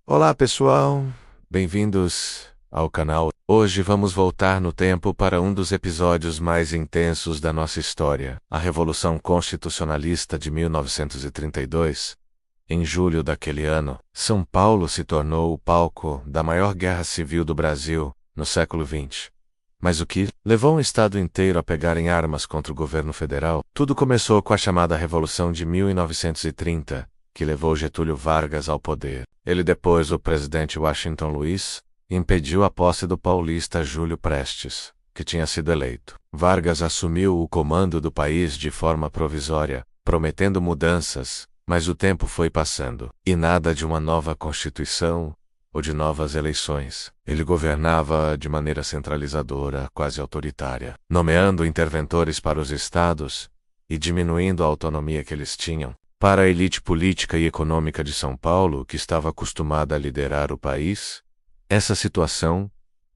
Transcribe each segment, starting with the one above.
Olá, pessoal! Bem-vindos ao canal. Hoje vamos voltar no tempo para um dos episódios mais intensos da nossa história, a Revolução Constitucionalista de 1932. Em julho daquele ano, São Paulo se tornou o palco da maior guerra civil do Brasil no século XX. Mas o que levou um estado inteiro a pegarem armas contra o governo federal? Tudo começou com a chamada Revolução de 1930, que levou Getúlio Vargas ao poder. Ele depôs o presidente Washington Luiz e impediu a posse do paulista Júlio Prestes, que tinha sido eleito. Vargas assumiu o comando do país de forma provisória, prometendo mudanças, mas o tempo foi passando, e nada de uma nova Constituição ou de novas eleições. Ele governava de maneira centralizadora, quase autoritária, nomeando interventores para os estados e diminuindo a autonomia que eles tinham. Para a elite política e econômica de São Paulo, que estava acostumada a liderar o país, essa situação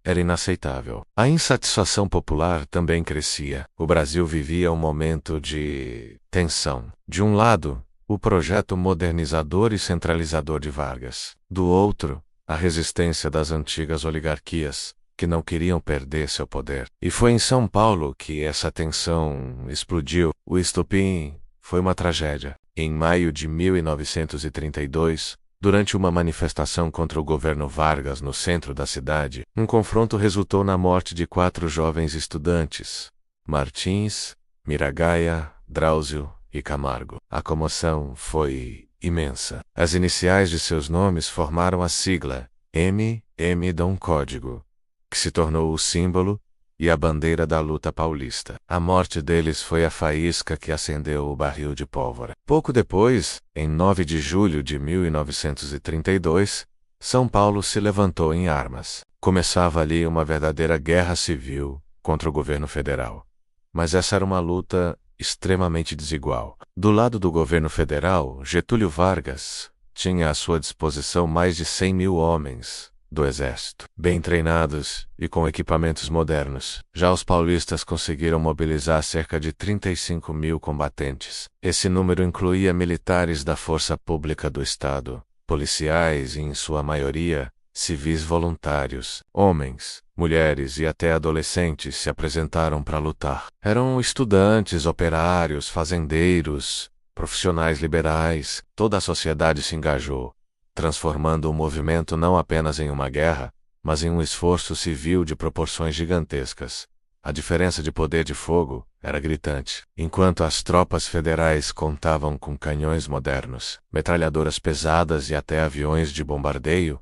era inaceitável. A insatisfação popular também crescia. O Brasil vivia um momento de tensão. De um lado, o projeto modernizador e centralizador de Vargas. Do outro, a resistência das antigas oligarquias, que não queriam perder seu poder. E foi em São Paulo que essa tensão explodiu. O estopim foi uma tragédia. Em maio de 1932, durante uma manifestação contra o governo Vargas no centro da cidade, um confronto resultou na morte de 4 jovens estudantes: Martins, Miragaia, Drauzio e Camargo. A comoção foi imensa. As iniciais de seus nomes formaram a sigla MM Dom Código, que se tornou o símbolo e a bandeira da luta paulista. A morte deles foi a faísca que acendeu o barril de pólvora. Pouco depois, em 9 de julho de 1932, São Paulo se levantou em armas. Começava ali uma verdadeira guerra civil contra o governo federal. Mas essa era uma luta extremamente desigual. Do lado do governo federal, Getúlio Vargas tinha à sua disposição mais de 100.000 homens do exército, bem treinados e com equipamentos modernos. Já os paulistas conseguiram mobilizar cerca de 35.000 combatentes. Esse número incluía militares da força pública do Estado, policiais e, em sua maioria, civis voluntários. Homens, mulheres e até adolescentes se apresentaram para lutar. Eram estudantes, operários, fazendeiros, profissionais liberais. Toda a sociedade se engajou, transformando o movimento não apenas em uma guerra, mas em um esforço civil de proporções gigantescas. A diferença de poder de fogo era gritante. Enquanto as tropas federais contavam com canhões modernos, metralhadoras pesadas e até aviões de bombardeio,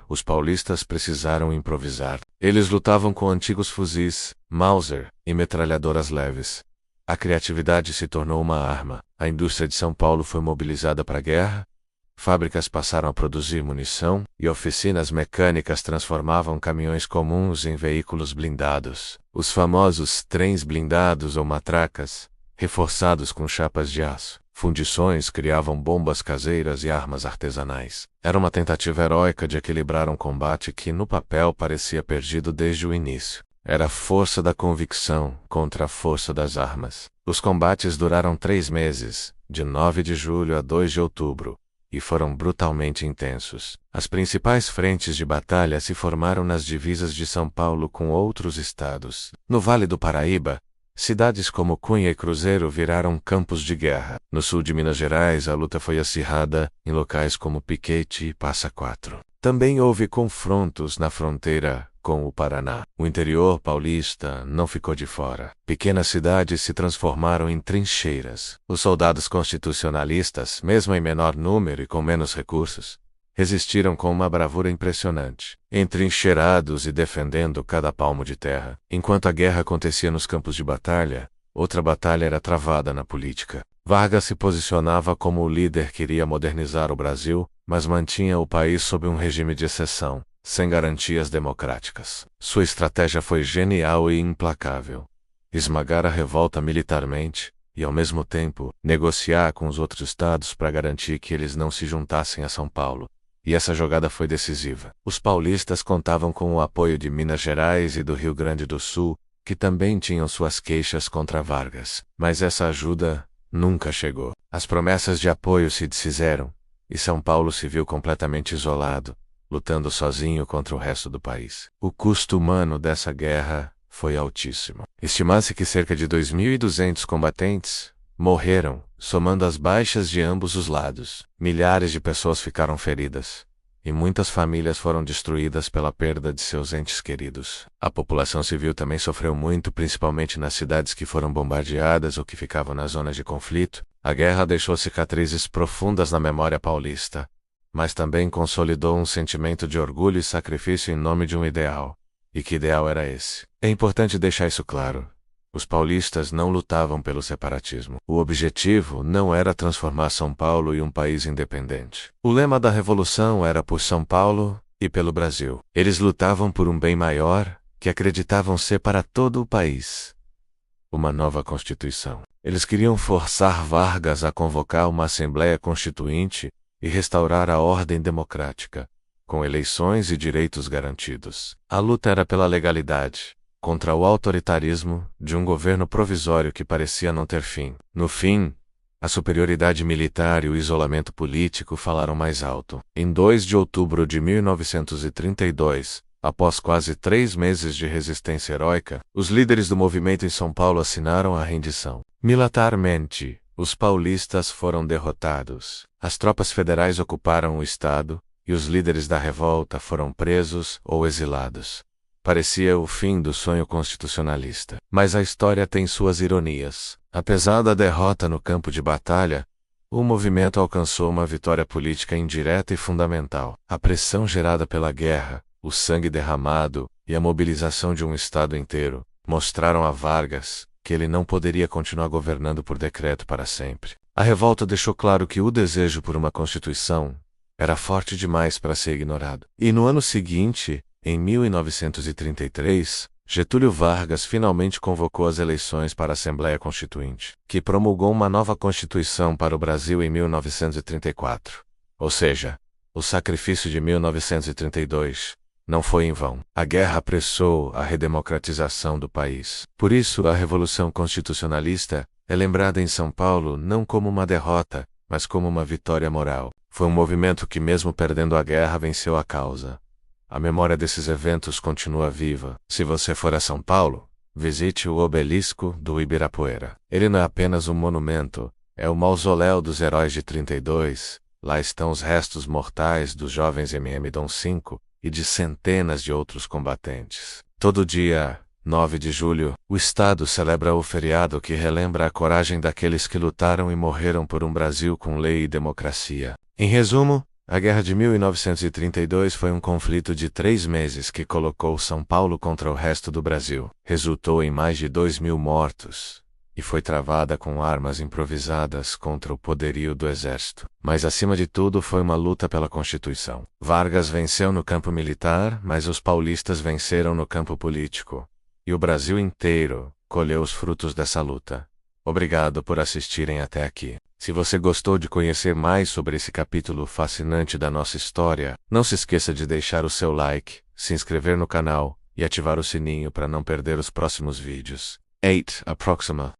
os paulistas precisaram improvisar. Eles lutavam com antigos fuzis, Mauser e metralhadoras leves. A criatividade se tornou uma arma. A indústria de São Paulo foi mobilizada para a guerra. Fábricas passaram a produzir munição e oficinas mecânicas transformavam caminhões comuns em veículos blindados. Os famosos trens blindados ou matracas, reforçados com chapas de aço. Fundições criavam bombas caseiras e armas artesanais. Era uma tentativa heróica de equilibrar um combate que, no papel, parecia perdido desde o início. Era a força da convicção contra a força das armas. Os combates duraram 3 meses, de 9 de julho a 2 de outubro. E foram brutalmente intensos. As principais frentes de batalha se formaram nas divisas de São Paulo com outros estados. No Vale do Paraíba, cidades como Cunha e Cruzeiro viraram campos de guerra. No sul de Minas Gerais, a luta foi acirrada em locais como Piquete e Passa Quatro. Também houve confrontos na fronteira com o Paraná. O interior paulista não ficou de fora. Pequenas cidades se transformaram em trincheiras. Os soldados constitucionalistas, mesmo em menor número e com menos recursos, resistiram com uma bravura impressionante, entrincheirados e defendendo cada palmo de terra. Enquanto a guerra acontecia nos campos de batalha, outra batalha era travada na política. Vargas se posicionava como o líder que iria modernizar o Brasil, mas mantinha o país sob um regime de exceção, sem garantias democráticas. Sua estratégia foi genial e implacável: esmagar a revolta militarmente e, ao mesmo tempo, negociar com os outros estados para garantir que eles não se juntassem a São Paulo. E essa jogada foi decisiva. Os paulistas contavam com o apoio de Minas Gerais e do Rio Grande do Sul, que também tinham suas queixas contra Vargas. Mas essa ajuda nunca chegou. As promessas de apoio se desfizeram, e São Paulo se viu completamente isolado, lutando sozinho contra o resto do país. O custo humano dessa guerra foi altíssimo. Estima-se que cerca de 2.200 combatentes morreram, somando as baixas de ambos os lados. Milhares de pessoas ficaram feridas, e muitas famílias foram destruídas pela perda de seus entes queridos. A população civil também sofreu muito, principalmente nas cidades que foram bombardeadas ou que ficavam nas zonas de conflito. A guerra deixou cicatrizes profundas na memória paulista, mas também consolidou um sentimento de orgulho e sacrifício em nome de um ideal. E que ideal era esse? É importante deixar isso claro. Os paulistas não lutavam pelo separatismo. O objetivo não era transformar São Paulo em um país independente. O lema da Revolução era por São Paulo e pelo Brasil. Eles lutavam por um bem maior, que acreditavam ser para todo o país. Uma nova Constituição. Eles queriam forçar Vargas a convocar uma Assembleia Constituinte e restaurar a ordem democrática, com eleições e direitos garantidos. A luta era pela legalidade, contra o autoritarismo de um governo provisório que parecia não ter fim. No fim, a superioridade militar e o isolamento político falaram mais alto. Em 2 de outubro de 1932, após quase 3 meses de resistência heróica, os líderes do movimento em São Paulo assinaram a rendição. Militarmente, os paulistas foram derrotados. As tropas federais ocuparam o estado, e os líderes da revolta foram presos ou exilados. Parecia o fim do sonho constitucionalista. Mas a história tem suas ironias. Apesar da derrota no campo de batalha, o movimento alcançou uma vitória política indireta e fundamental. A pressão gerada pela guerra, o sangue derramado e a mobilização de um estado inteiro mostraram a Vargas que ele não poderia continuar governando por decreto para sempre. A revolta deixou claro que o desejo por uma Constituição era forte demais para ser ignorado. E no ano seguinte, em 1933, Getúlio Vargas finalmente convocou as eleições para a Assembleia Constituinte, que promulgou uma nova Constituição para o Brasil em 1934. Ou seja, o sacrifício de 1932 não foi em vão. A guerra apressou a redemocratização do país. Por isso, a Revolução Constitucionalista é lembrada em São Paulo não como uma derrota, mas como uma vitória moral. Foi um movimento que, mesmo perdendo a guerra, venceu a causa. A memória desses eventos continua viva. Se você for a São Paulo, visite o Obelisco do Ibirapuera. Ele não é apenas um monumento, é o mausoléu dos heróis de 32. Lá estão os restos mortais dos jovens MM Dom V e de centenas de outros combatentes. Todo dia, 9 de julho, o Estado celebra o feriado que relembra a coragem daqueles que lutaram e morreram por um Brasil com lei e democracia. Em resumo, a Guerra de 1932 foi um conflito de 3 meses que colocou São Paulo contra o resto do Brasil. Resultou em mais de 2.000 mortos, e foi travada com armas improvisadas contra o poderio do exército. Mas acima de tudo foi uma luta pela Constituição. Vargas venceu no campo militar, mas os paulistas venceram no campo político. E o Brasil inteiro colheu os frutos dessa luta. Obrigado por assistirem até aqui. Se você gostou de conhecer mais sobre esse capítulo fascinante da nossa história, não se esqueça de deixar o seu like, se inscrever no canal e ativar o sininho para não perder os próximos vídeos. 8. Approxima